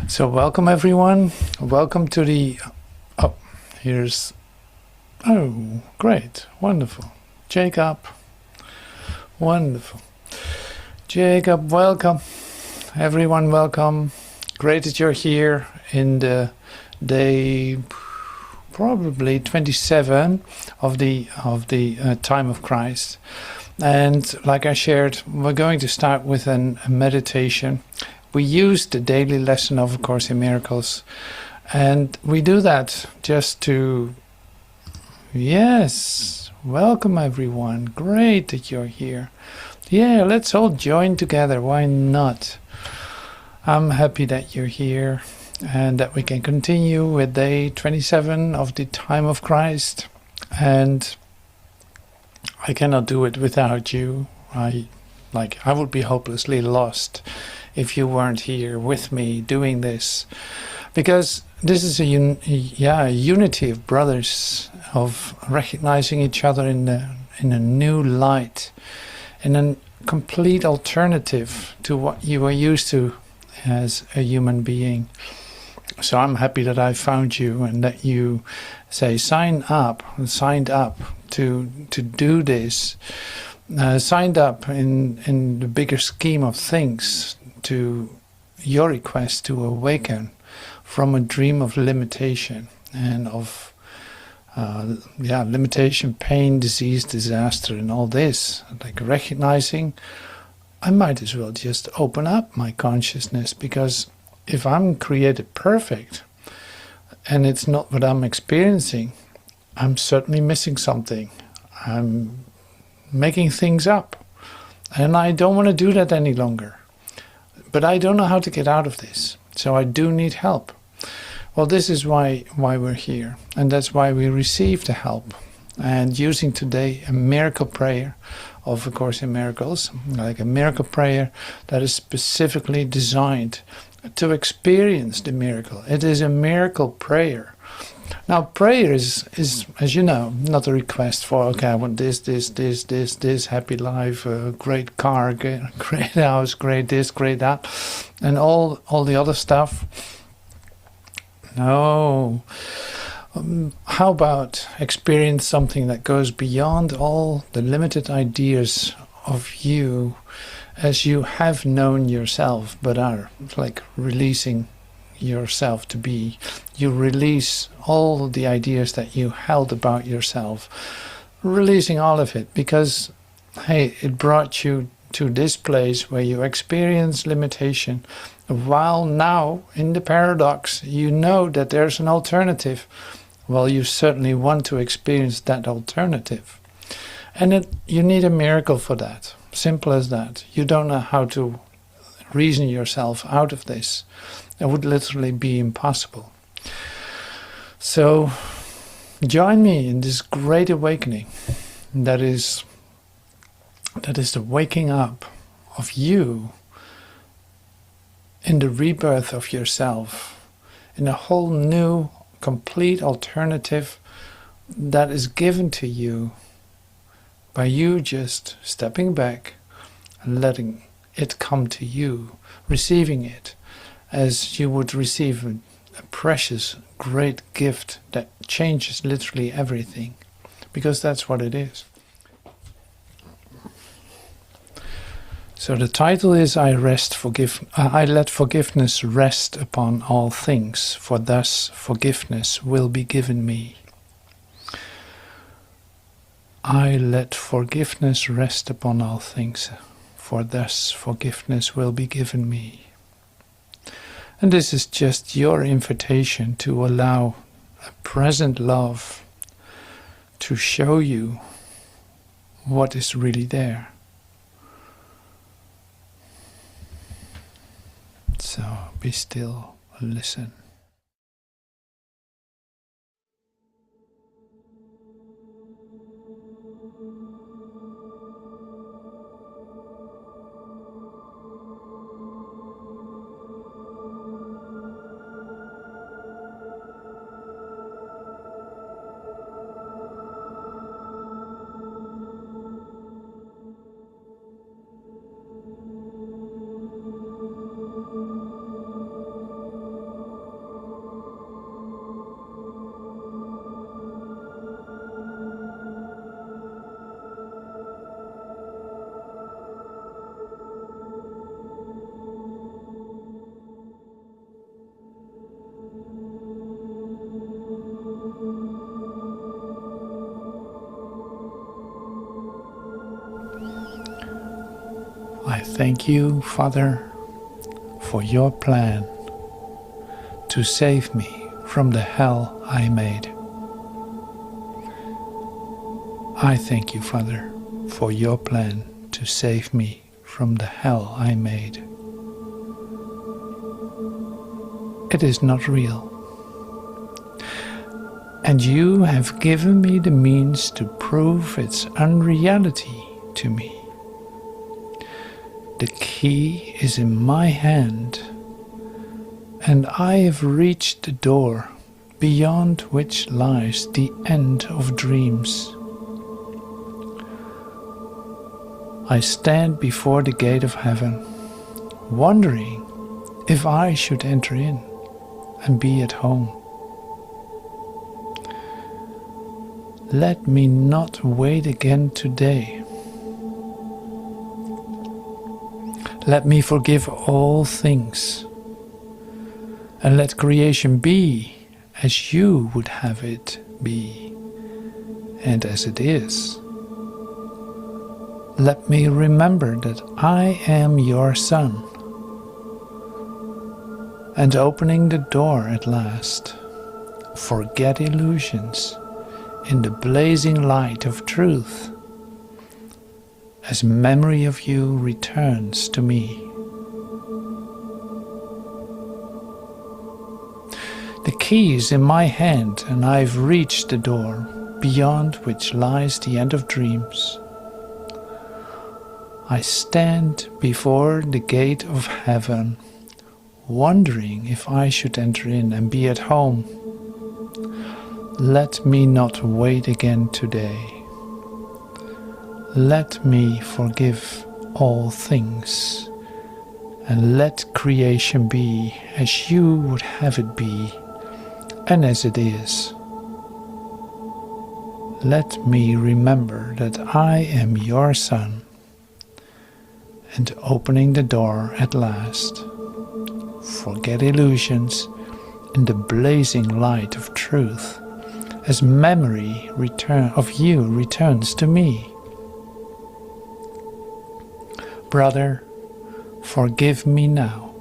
So welcome everyone. Welcome to the oh here's oh great, wonderful. Jacob. Wonderful. Jacob, welcome. Everyone welcome. Great that you're here in the day probably 27 of the time of Christ. And like I shared, we're going to start with a meditation. We use the daily lesson of A Course in Miracles, and we do that just to, yes, welcome everyone. Great that you're here. Yeah, let's all join together. Why not? I'm happy that you're here and that we can continue with day 27 of the time of Christ. And I cannot do it without you. I would be hopelessly lost if you weren't here with me doing this, because this is a unity of brothers, of recognizing each other in a new light, in a complete alternative to what you are used to as a human being. So I'm happy that I found you and that you signed up to do this. Signed up in the bigger scheme of things to your request to awaken from a dream of limitation and of limitation, pain, disease, disaster, and all this. Like recognizing I might as well just open up my consciousness, because if I'm created perfect and it's not what I'm experiencing, I'm certainly missing something. I'm making things up, and I don't want to do that any longer. But I don't know how to get out of this, so I do need help. Well, this is why we're here, and that's why we receive the help. And using today a miracle prayer of A Course in Miracles, like a miracle prayer that is specifically designed to experience the miracle. It is a miracle prayer. Now, prayer is, as you know, not a request for, okay, I want this, happy life, great car, great house, great this, great that, and all the other stuff. No. How about experience something that goes beyond all the limited ideas of you as you have known yourself, but are like releasing yourself to be. You release all the ideas that you held about yourself, releasing all of it, because hey, it brought you to this place where you experience limitation, while now in the paradox you know that there's an alternative. Well, you certainly want to experience that alternative, and you need a miracle for that. Simple as that. You don't know how to reason yourself out of this. It would literally be impossible. So join me in this great awakening that is the waking up of you in the rebirth of yourself, in a whole new complete alternative that is given to you by you just stepping back and letting it come to you, receiving it as you would receive a precious, great gift that changes literally everything, because that's what it is. So the title is I let forgiveness rest upon all things, for thus forgiveness will be given me. I let forgiveness rest upon all things, for thus forgiveness will be given me. And this is just your invitation to allow a present love to show you what is really there. So be still, listen. I thank you, Father, for your plan to save me from the hell I made. I thank you, Father, for your plan to save me from the hell I made. It is not real. And you have given me the means to prove its unreality to me. The key is in my hand, and I have reached the door beyond which lies the end of dreams. I stand before the gate of heaven, wondering if I should enter in and be at home. Let me not wait again today. Let me forgive all things, and let creation be as you would have it be, and as it is. Let me remember that I am your son, and opening the door at last, forget illusions in the blazing light of truth, as memory of you returns to me. The key is in my hand, and I've reached the door beyond which lies the end of dreams. I stand before the gate of heaven, wondering if I should enter in and be at home. Let me not wait again today. Let me forgive all things, and let creation be as you would have it be, and as it is. Let me remember that I am your son, and opening the door at last, forget illusions in the blazing light of truth, as memory of you returns to me. Brother, forgive me now.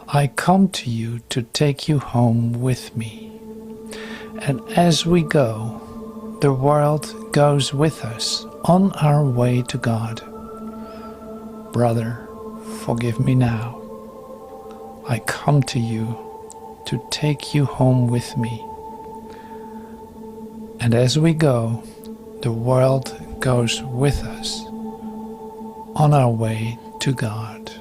I come to you to take you home with me. And as we go, the world goes with us on our way to God. Brother, forgive me now. I come to you to take you home with me. And as we go, the world goes with us on our way to God.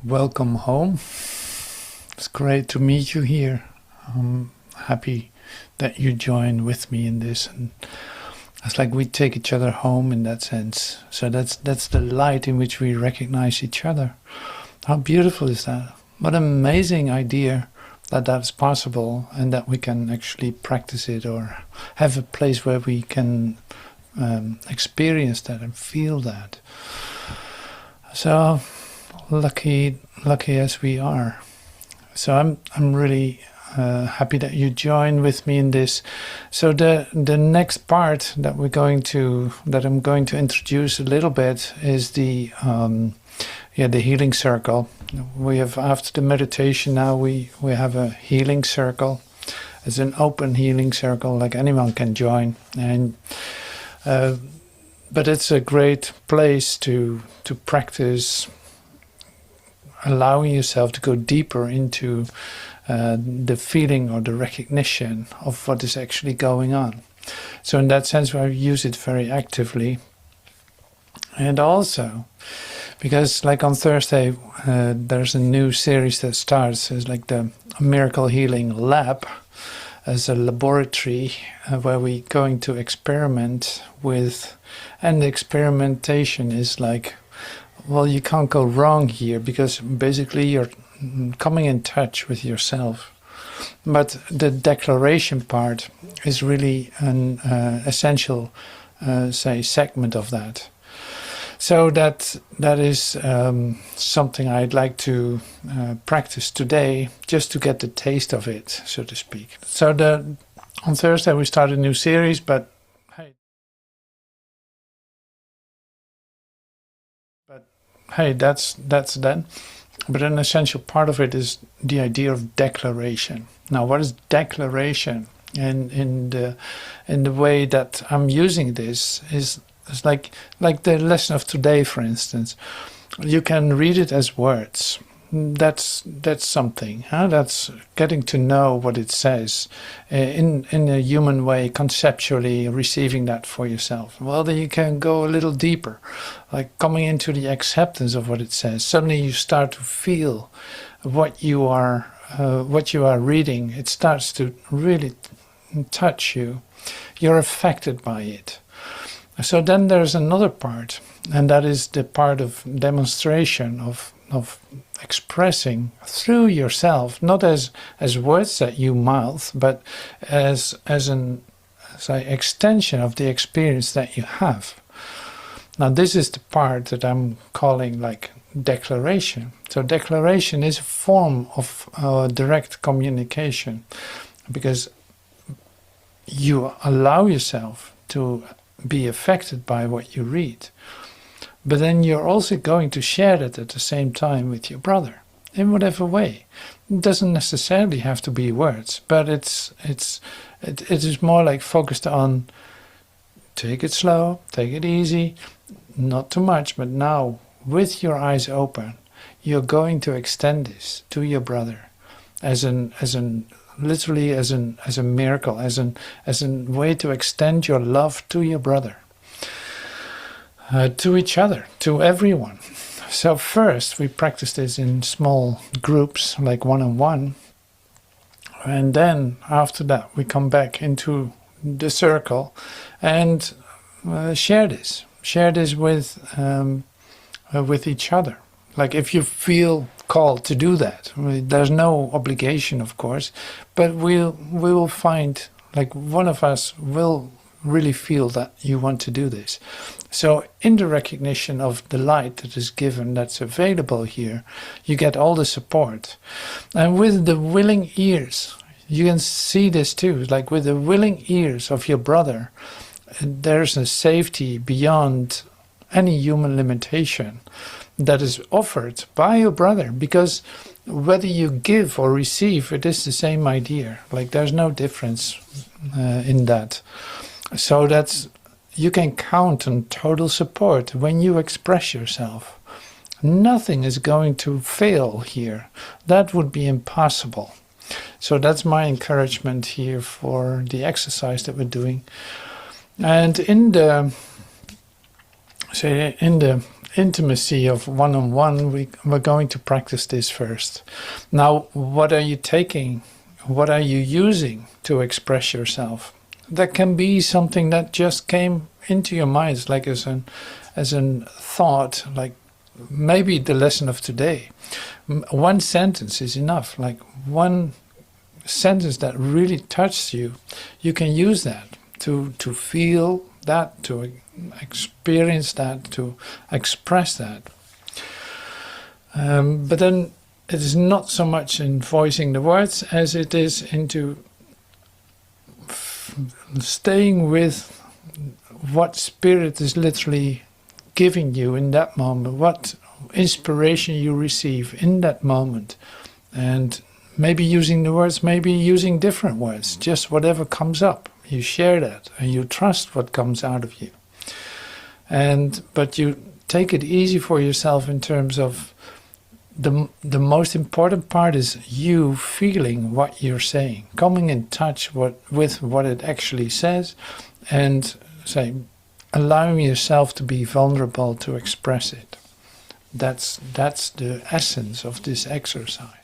Welcome home. It's great to meet you here. I'm happy that you join with me in this, and it's like we take each other home in that sense. So that's the light in which we recognize each other. How beautiful is that? What an amazing idea that that's possible, and that we can actually practice it or have a place where we can experience that and feel that. So lucky as we are. So I'm really happy that you join with me in this. So the next part that I'm going to introduce a little bit is the healing circle. We have, after the meditation now, we have a healing circle. It's an open healing circle, like anyone can join, and but it's a great place to practice allowing yourself to go deeper into the feeling or the recognition of what is actually going on. So in that sense, I use it very actively. And also, because like on Thursday, there's a new series that starts. It's like the Miracle Healing Lab as a laboratory where we're going to experiment with, and the experimentation is like, well, you can't go wrong here because basically you're coming in touch with yourself. But the declaration part is really an essential, say, segment of that. So that is something I'd like to practice today, just to get the taste of it, so to speak. So on Thursday we start a new series, but hey, that's then. But an essential part of it is the idea of declaration. Now, what is declaration? And in the way that I'm using this is like the lesson of today, for instance. You can read it as words. That's something. Huh? That's getting to know what it says in a human way, conceptually receiving that for yourself. Well, then you can go a little deeper, like coming into the acceptance of what it says. Suddenly you start to feel what you are reading. It starts to really touch you. You're affected by it. So then there's another part, and that is the part of demonstration, of expressing through yourself, not as words that you mouth, but as an extension of the experience that you have. Now this is the part that I'm calling like declaration. So declaration is a form of direct communication, because you allow yourself to be affected by what you read. But then you're also going to share that at the same time with your brother, in whatever way. It doesn't necessarily have to be words, but it is more like focused on take it slow, take it easy, not too much, but now with your eyes open, you're going to extend this to your brother literally as a miracle, as a way to extend your love to your brother. To each other, to everyone. So first we practice this in small groups, like one-on-one, and then after that we come back into the circle and share this with each other. Like if you feel called to do that, there's no obligation, of course, but we will find, like one of us will really feel that you want to do this. So in the recognition of the light that is given, that's available here, you get all the support. And with the willing ears, you can see this too, like with the willing ears of your brother, there's a safety beyond any human limitation that is offered by your brother, because whether you give or receive, it is the same idea. Like there's no difference in that. So that's, you can count on total support when you express yourself. Nothing is going to fail here. That would be impossible. So that's my encouragement here for the exercise that we're doing. And in the intimacy of one-on-one, we're going to practice this first. Now, what are you taking? What are you using to express yourself? That can be something that just came into your mind, like as a thought, like maybe the lesson of today. One sentence is enough, like one sentence that really touches you. You can use that to feel that, to experience that, to express that. But then it is not so much in voicing the words as it is into staying with what spirit is literally giving you in that moment, what inspiration you receive in that moment, and maybe using the words, maybe using different words, just whatever comes up, you share that and you trust what comes out of you. But you take it easy for yourself in terms of the most important part is you feeling what you're saying, coming in touch with what it actually says, and say allowing yourself to be vulnerable to express it. That's the essence of this exercise.